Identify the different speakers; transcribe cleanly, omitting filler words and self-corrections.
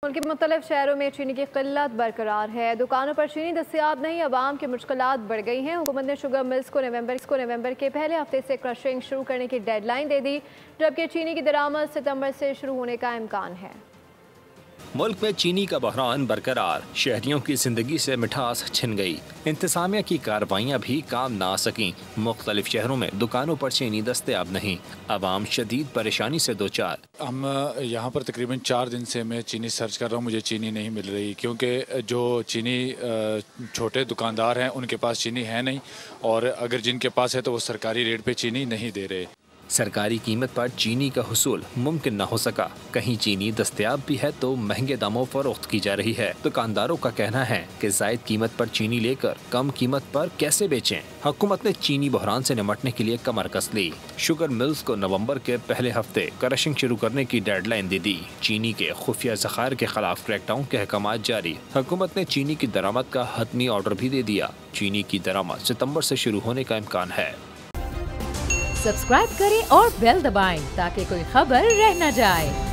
Speaker 1: मुल्क के मुख्तलिफ शहरों में चीनी की किल्लत बरकरार है। दुकानों पर चीनी दस्तियाब नहीं, अवाम की मुश्किलात बढ़ गई हैं। हुकूमत ने शुगर मिल्स को नवंबर के पहले हफ्ते से क्रशिंग शुरू करने की डेडलाइन दे दी, जबकि चीनी की दरामद सितंबर से शुरू होने का इम्कान है।
Speaker 2: मुल्क में चीनी का बहरान बरकरार, शहरियों की जिंदगी से मिठास छिन गई। इंतजामिया की कार्रवाइयाँ भी काम ना सकीं। मुख्तलिफ शहरों में दुकानों पर चीनी दस्तयाब नहीं, अवाम शदीद परेशानी से दो चार।
Speaker 3: हम यहाँ पर तकरीबन 4 दिन से मैं चीनी सर्च कर रहा हूँ, मुझे चीनी नहीं मिल रही, क्योंकि जो चीनी छोटे दुकानदार हैं उनके पास चीनी है नहीं, और अगर जिनके पास है तो वो सरकारी रेट पे चीनी नहीं दे रहे।
Speaker 2: सरकारी कीमत पर चीनी का हुसूल मुमकिन न हो सका। कहीं चीनी दस्तयाब भी है तो महंगे दामों फरोख्त की जा रही है। दुकानदारों का कहना है कि जायद कीमत पर चीनी लेकर कम कीमत पर कैसे बेचें। हुकूमत ने चीनी बहरान से निपटने के लिए कमर कस ली। शुगर मिल्स को नवंबर के पहले हफ्ते क्रशिंग शुरू करने की डेडलाइन दे दी। चीनी के खुफिया ज़खायर के खिलाफ क्रैकडाउन के अहकाम जारी। हुकूमत ने चीनी की दरामद का हतमी ऑर्डर भी दे दिया। चीनी की दरामद सितम्बर से शुरू होने का इम्कान है।
Speaker 4: सब्सक्राइब करें और बेल दबाएं ताकि कोई खबर रह न जाए।